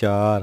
4،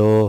2،